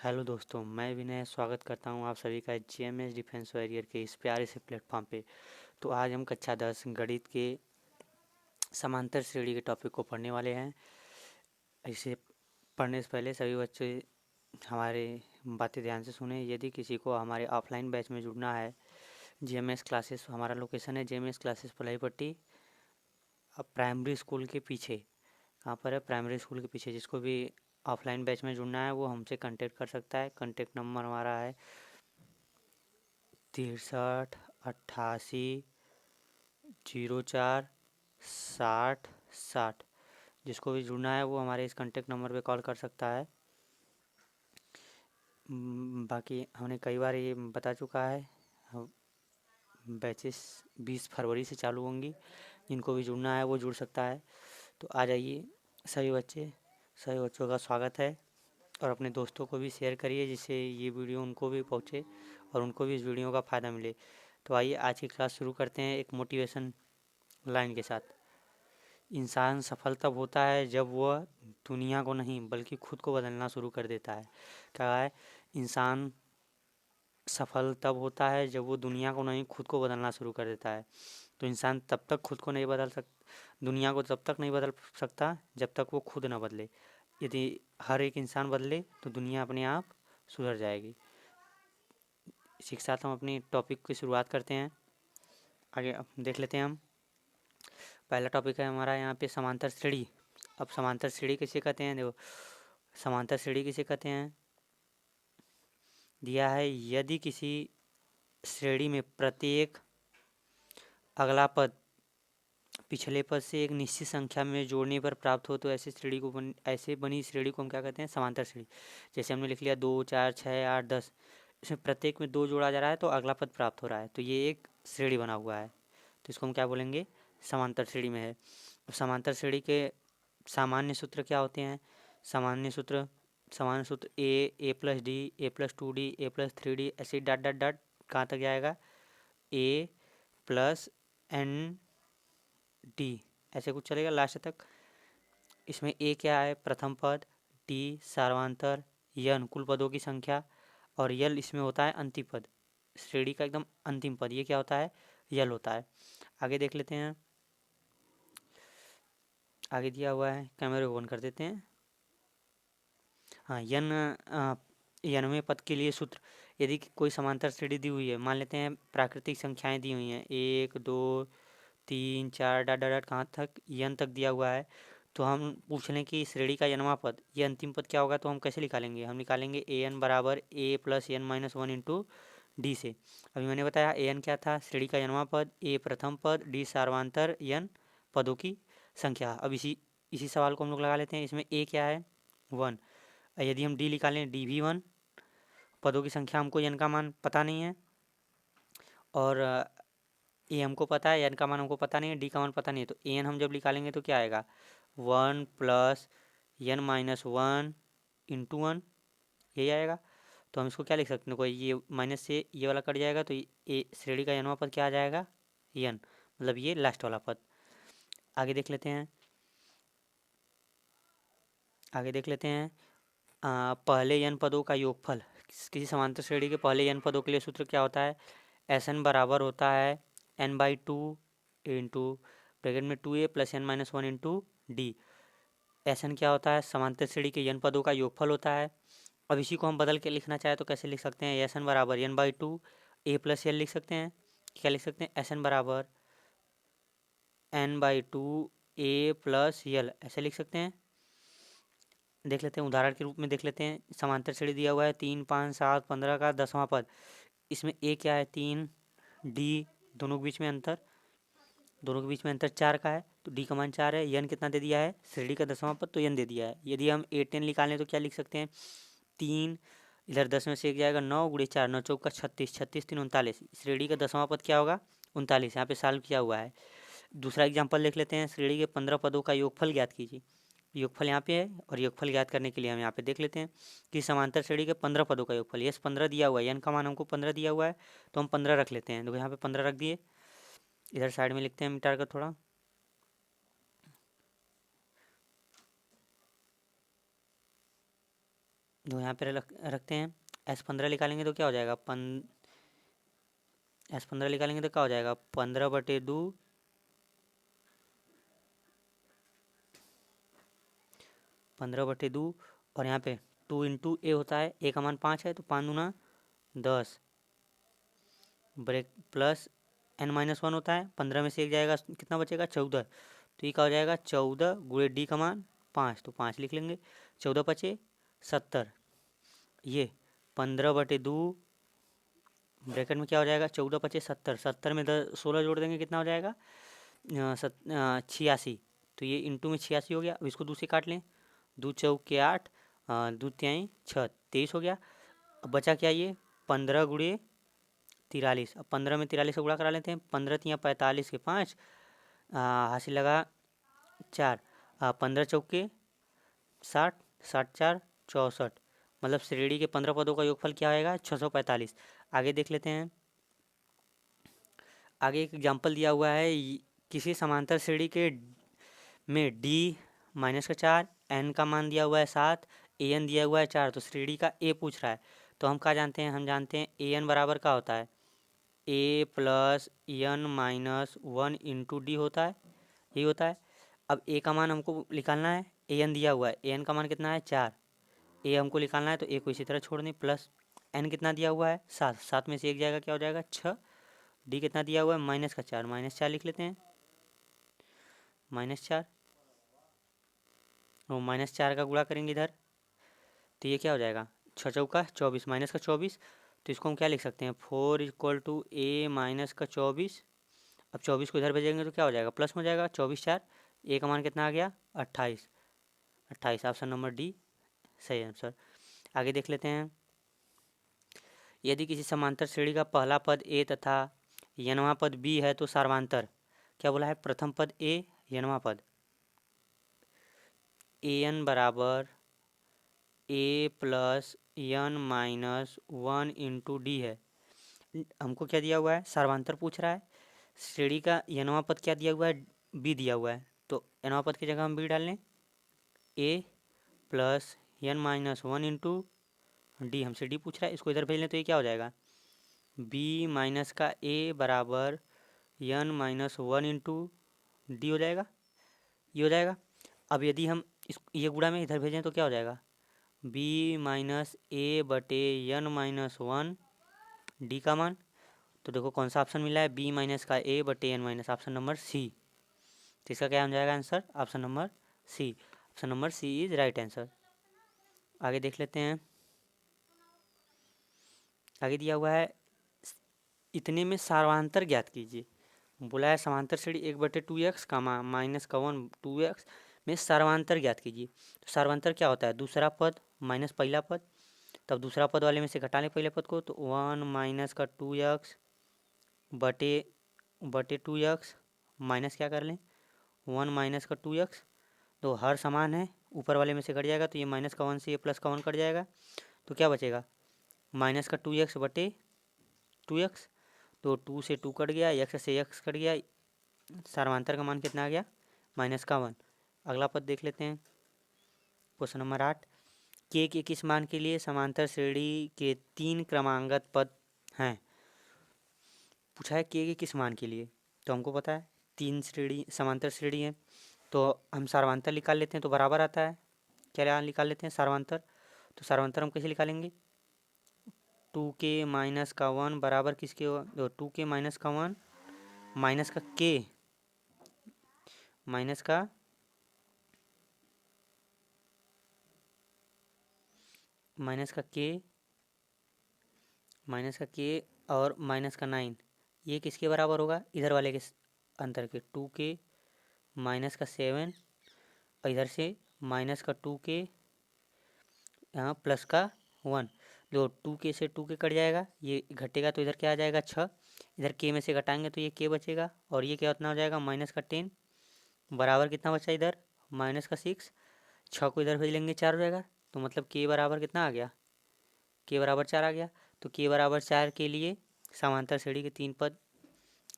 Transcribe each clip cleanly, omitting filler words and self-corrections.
Hello दोस्तों, मैं विनय स्वागत करता हूं आप सभी का जीएमएस डिफेंस वॉरियर के इस प्यारे से प्लेटफॉर्म पे। तो आज हम कक्षा 10 गणित के समांतर श्रेणी के टॉपिक को पढ़ने वाले हैं। इसे पढ़ने से पहले सभी बच्चे हमारे बातें ध्यान से सुने। यदि किसी को हमारे ऑफलाइन बैच में जुड़ना है, जीएमएस क्लासेस हमारा लोकेशन है जीएमएस क्लासेस पलाई पट्टी, अब प्राइमरी स्कूल के पीछे। कहाँ पर है? प्राइमरी स्कूल के पीछे। जिसको भी ऑफलाइन बैच में जुड़ना है वो हमसे कांटेक्ट कर सकता है। कांटेक्ट नंबर हमारा है 63 88 04 60 60। जिसको भी जुड़ना है वो हमारे इस कांटेक्ट नंबर पे कॉल कर सकता है। बाकी हमने कई बार ये बता चुका है, बैचेस 20 फरवरी से चालू होंगी। जिनको भी जुड़ना है वो जुड़ सकता है। तो आ जाइए सभी बच्चों का स्वागत है। और अपने दोस्तों को भी शेयर करिए जिससे ये वीडियो उनको भी पहुँचे और उनको भी इस वीडियो का फ़ायदा मिले। तो आइए आज की क्लास शुरू करते हैं एक मोटिवेशन लाइन के साथ। इंसान सफल तब होता है जब वह दुनिया को नहीं बल्कि खुद को बदलना शुरू कर देता है। क्या है? इंसान सफल तब होता है जब वो दुनिया को नहीं खुद को बदलना शुरू कर देता है। तो इंसान तब तक खुद को नहीं बदल दुनिया को तब तक नहीं बदल सकता जब तक वो खुद न बदले। यदि हर एक इंसान बदले तो दुनिया अपने आप सुधर जाएगी। इसी के साथ हम अपनी टॉपिक की शुरुआत करते हैं। आगे देख लेते हैं हम। पहला टॉपिक है हमारा यहाँ पे समांतर श्रेणी। अब समांतर श्रेणी किसे कहते हैं? देखो, समांतर श्रेणी किसे कहते हैं दिया है, यदि किसी श्रेणी में प्रत्येक अगला पद पिछले पद से एक निश्चित संख्या में जोड़ने पर प्राप्त हो तो ऐसे बनी श्रेणी को हम क्या कहते हैं? समांतर श्रेणी। जैसे हमने लिख लिया 2 4 6 8 10, इसमें प्रत्येक में 2 जोड़ा जा रहा है तो अगला पद प्राप्त हो रहा है, तो ये एक श्रेणी बना हुआ है। तो इसको हम क्या बोलेंगे? समांतर श्रेणी में है। समांतर श्रेणी के सामान्य सूत्र क्या होते हैं? सामान्य सूत्र ए प्लस डी, ए प्लस 2D, ए प्लस 3D, ऐसे डॉट डॉट डॉट कहाँ तक जाएगा? ए प्लस एन डी, ऐसे कुछ चलेगा लास्ट तक। इसमें ए क्या है? प्रथम पद, डी सार्वधातुक, यन कुल पदों की संख्या, और यल इसमें होता है अंतिम पद। श्रेणी का एकदम अंतिम पद ये क्या होता है? यल होता है। आगे देख लेते हैं। आगे दिया हुआ है, कैमरे को ऑन कर देते हैं। हाँ, यनवें पद के लिए सूत्र। यदि कोई समांतर श्रेणी दी हुई है, मान लेते हैं प्राकृतिक संख्याएं दी हुई हैं 1 2 3 4 डॉट डॉट डॉट कहाँ तक? यन तक दिया हुआ है। तो हम पूछ लें कि श्रेणी का यनवा पद, ये अंतिम पद क्या होगा? तो हम कैसे निकालेंगे? हम निकालेंगे ए एन बराबर A plus N minus 1 into D से। अभी मैंने बताया ए एन क्या था? श्रेणी का यनवा पद, ए प्रथम पद, डी सार्वधातुक, यन पदों की संख्या। अब इसी सवाल को हम लोग लगा लेते हैं। इसमें ए क्या है? 1। यदि हम डी निकालें, डी भी 1। पदों की संख्या हमको एन का मान पता नहीं है, और ए हमको पता है, एन का मान हमको पता नहीं है, डी का मान पता नहीं है। तो एन हम जब निकालेंगे तो क्या आएगा? 1 प्लस एन माइनस 1 इंटू 1, यही आएगा। तो हम इसको क्या लिख सकते हैं? कोई ये माइनस से ये वाला कट जाएगा तो ए श्रेणी का एनवा पद क्या आ जाएगा? एन, मतलब ये लास्ट वाला पद। आगे देख लेते हैं। पहले एन पदों का योगफल। किसी समांतर श्रेणी के पहले एन पदों के लिए सूत्र क्या होता है? एस एन बराबर होता है n/2 इंटू ब्रैकेट में 2a plus N minus 1 into D. S N क्या होता है? समांतर श्रेणी के एन पदों का योगफल होता है। अब इसी को हम बदल के लिखना चाहे तो कैसे लिख सकते हैं? एस एन बराबर n/2 a प्लस एल लिख सकते हैं। क्या लिख सकते हैं? एस एन बराबर n/2 a प्लस यल, ऐसे लिख सकते हैं। देख लेते हैं, उदाहरण के रूप में देख लेते हैं। समांतर श्रेणी दिया हुआ है 3 5 7 15 का 10वां पद। इसमें ए क्या है? 3, डी दोनों के बीच में अंतर 4 का है, तो डी का मान 4 है। यन कितना दे दिया है? श्रेणी का 10वां पद, तो यन दे दिया है। यदि हम 8 10 निकालें तो क्या लिख सकते हैं? 3, इधर 10 में से एक जाएगा, 9 गुणे 4 9 चौका 36, 36 3 39। श्रेणी का 10वां पद क्या होगा? 39। यहाँ पे सॉल्व किया हुआ है। दूसरा एग्जाम्पल देख लेते हैं। श्रेणी के 15 पदों का योगफल ज्ञात कीजिए। योगफल यहाँ पे है, और योगफल ज्ञात करने के लिए हम यहाँ पे देख लेते हैं कि समांतर श्रेणी के 15 पदों का योगफल। यस 15 दिया हुआ है, एन का मान हमको 15 दिया हुआ है, तो हम 15 रख लेते हैं। तो यहाँ पे 15 रख दिए। इधर साइड में लिखते हैं मिटा कर थोड़ा। तो यहाँ पे रखते हैं। S15 निकालेंगे तो क्या हो जाएगा, S15 निकालेंगे तो क्या हो जाएगा, 15/2 15/2। और यहाँ पे 2 इंटू ए होता है, ए का मान 5 है तो 5 दूना 10 ब्रेक प्लस n-1 होता है। 15 में से एक जाएगा, कितना बचेगा, 14। तो ये क्या हो जाएगा, 14 गुणे डी का मान 5, तो 5 लिख लेंगे। 14 पचे 70, ये 15/2 ब्रैकेट में क्या हो जाएगा, 14 पचे 70, 70 में 16 जोड़ देंगे, कितना हो जाएगा, 86। तो ये इंटू में 86 हो गया। अब इसको दूसरे काट लें, 2 चौके 8, 2 तिहाई 6, 23 हो गया। अब बचा क्या, ये 15 गुणे 43। अब 15 में 43 से गुणा करा लेते हैं, 15 तिया 45 के 5, हासिल लगा 4, 15 चौके 60, 60 4 64, मतलब श्रेणी के 15 पदों का योगफल क्या आएगा, 645। आगे देख लेते हैं। आगे एक एग्जाम्पल दिया हुआ है, किसी समांतर श्रेणी के में डी -4, एन का मान दिया हुआ है 7, ए एन दिया हुआ है 4, तो श्रेणी का ए पूछ रहा है। तो हम क्या जानते हैं, हम जानते हैं ए एन बराबर क्या होता है, ए प्लस n-1 इंटू डी होता है, यही होता है। अब ए का मान हमको निकालना है, ए एन दिया हुआ है, ए एन का मान कितना है 4, ए हमको निकालना है, तो ए को इसी तरह छोड़ दें, प्लस एन कितना दिया हुआ है 7, 7 में से एक जाएगा, क्या हो जाएगा 6, डी कितना दिया हुआ है -4, -4 लिख लेते हैं, -4, और -4 का गुणा करेंगे इधर, तो ये क्या हो जाएगा, 6 चौका 24, -24। तो इसको हम क्या लिख सकते हैं, 4 = a-24। अब 24 को इधर भेजेंगे तो क्या हो जाएगा, प्लस में हो जाएगा, 24 4, ए का मान कितना आ गया, 28, 28, ऑप्शन नंबर डी सही आंसर। आगे देख लेते हैं। यदि किसी समांतर श्रेणी का पहला पद ए तथा n पद बी है तो सार्वंतर, क्या बोला है, प्रथम पद ए, n पद an बराबर a plus n-1 into D है। हमको क्या दिया हुआ है, सार्वंतर पूछ रहा है। श्रेणी का n पद क्या दिया हुआ है, बी दिया हुआ है, तो n पद की जगह हम बी डाल लें, a plus n-1 into D, हमसे डी पूछ रहा है, इसको इधर भेज लें तो ये क्या हो जाएगा, b माइनस का a बराबर n-1 इंटू डी हो जाएगा, ये हो जाएगा। अब यदि हम इस ये गुणा में इधर भेजें तो क्या हो जाएगा, b माइनस ए बटे n-1 डी का मान। तो देखो कौन सा ऑप्शन मिला है, b माइनस का a बटे n-, ऑप्शन नंबर सी। तो इसका क्या हो जाएगा answer, option number C. Option number C is right answer. आगे देख लेते हैं। आगे दिया हुआ है, इतने में सार्वंतर ज्ञात कीजिए। बोला है समांतर श्रेणी 1/2x का -1 2x में सार्वंतर ज्ञात कीजिए। तो सार्वंतर क्या होता है, दूसरा पद माइनस पहला पद, तब दूसरा पद वाले में से घटा लें पहले पद को, तो 1 - का 2x बटे 2x माइनस क्या कर लें 1 - का 2x, तो हर समान है, ऊपर वाले में से घट जाएगा, तो ये -1 से ये +1 कट जाएगा, तो क्या बचेगा -का 2x बटे 2x, तो 2 से 2 कट गया, x से x कट गया, सार्वंतर का मान कितना आ गया -1। अगला पद देख लेते हैं, क्वेश्चन नंबर 8। के किस मान के लिए समांतर श्रेणी के 3 क्रमागत पद हैं। पूछा है के किस मान के लिए, तो हमको पता है 3 श्रेणी समांतर श्रेणी है, तो हम सार्वंतर निकाल लेते हैं, तो बराबर आता है, क्या निकाल लेते हैं सार्वंतर। तो सार्वंतर हम कैसे निकालेंगे, 2k - का 1 बराबर किसके, 2k - का 1 माइनस का k माइनस का और -9, ये किसके बराबर होगा, इधर वाले के अंतर के, 2k - का 7 और इधर से -का 2k यहाँ प्लस का 1, जो 2k से 2k कट जाएगा, ये घटेगा तो इधर क्या आ जाएगा 6, इधर k में से घटाएंगे तो ये k बचेगा, और ये क्या उतना हो जाएगा -10 बराबर कितना बचा इधर -का 6, 6 को इधर भेज लेंगे 4 हो जाएगा, तो मतलब k बराबर कितना आ गया, k बराबर 4 आ गया। तो k बराबर 4 के लिए समांतर श्रेणी के 3 पद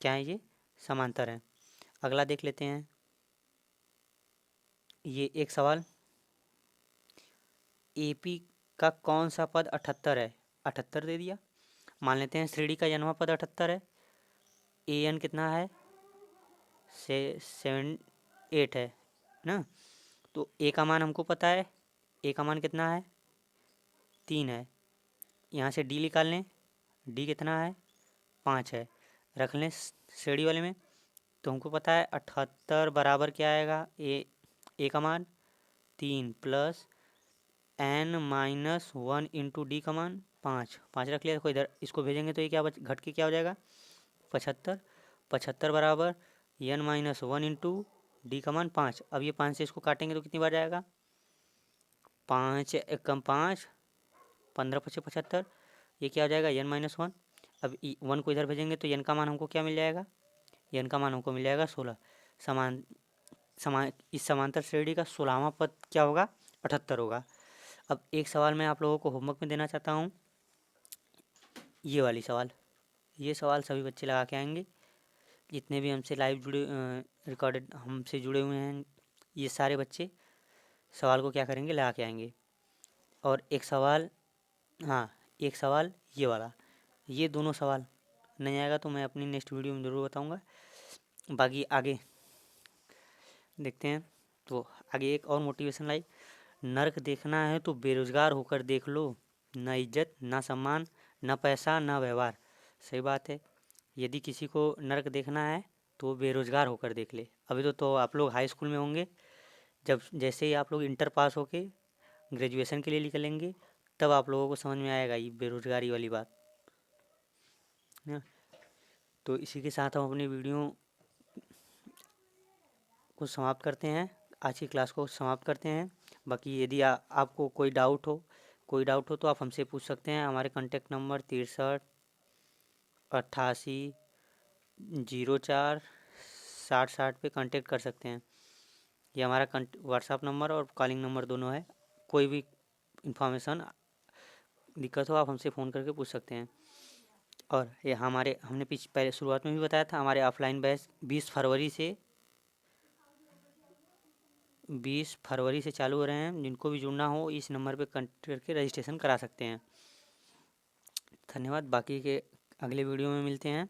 क्या हैं, ये समांतर हैं। अगला देख लेते हैं, ये एक सवाल, AP का कौन सा पद 78 है? 78 दे दिया। मान लेते हैं श्रेणी का जन्मा पद 78 है। ए एन कितना है? 78 है ना। तो ए का मान हमको पता है, ए का मान कितना है? 3 है। यहाँ से डी निकाल लें, डी कितना है? 5 है। रख लें श्रेणी वाले में। तो हमको पता है 78 बराबर क्या आएगा? ए का मान 3 plus N minus 1 into D का मान 5। 5 रख लिया। देखो इधर इसको भेजेंगे तो ये क्या घट के क्या हो जाएगा? 75। 75 बराबर एन माइनस 1 इंटू डी का मान 5। अब ये 5 से इसको काटेंगे तो कितनी बार जाएगा? 5 एकम 5, 15 पचे 75। ये क्या हो जाएगा? N minus 1। अब 1 को इधर भेजेंगे तो एन का मान हमको क्या मिल जाएगा? एन का मान हमको मिल जाएगा 16। इस समांतर श्रेणी का 16वां पद क्या होगा? 78 होगा। अब एक सवाल मैं आप लोगों को होमवर्क में देना चाहता हूँ, ये वाली सवाल। ये सवाल सभी बच्चे लगा के आएंगे, जितने भी हमसे लाइव जुड़े रिकॉर्डेड हमसे जुड़े हुए हैं, ये सारे बच्चे सवाल को क्या करेंगे? लगा के आएंगे। और एक सवाल, हाँ एक सवाल ये वाला, ये दोनों सवाल नहीं आएगा तो मैं अपनी नेक्स्ट वीडियो में ज़रूर बताऊँगा। बाकी आगे देखते हैं। तो आगे एक और मोटिवेशन लाई, नर्क देखना है तो बेरोजगार होकर देख लो, न इज्जत न सम्मान न पैसा न व्यवहार। सही बात है। यदि किसी को नर्क देखना है तो बेरोजगार होकर देख ले। अभी तो आप लोग हाई स्कूल में होंगे, जब जैसे ही आप लोग इंटर पास होके ग्रेजुएशन के लिए निकलेंगे तब आप लोगों को समझ में आएगा ये बेरोजगारी वाली बात ना। तो इसी के साथ हम अपनी वीडियो को समाप्त करते हैं, आज की क्लास को समाप्त करते हैं। बाकी यदि आपको कोई डाउट हो तो आप हमसे पूछ सकते हैं। हमारे कॉन्टैक्ट नंबर 63 88 04 60 60 पे कांटेक्ट कर सकते हैं। ये हमारा व्हाट्सअप नंबर और कॉलिंग नंबर दोनों है। कोई भी इंफॉर्मेशन दिक्कत हो आप हमसे फ़ोन करके पूछ सकते हैं। और ये हमने पहले शुरुआत में भी बताया था, हमारे ऑफलाइन बैच 20 फरवरी से चालू हो रहे हैं। जिनको भी जुड़ना हो इस नंबर पे कॉन्टेक्ट करके रजिस्ट्रेशन करा सकते हैं। धन्यवाद। बाकी के अगले वीडियो में मिलते हैं।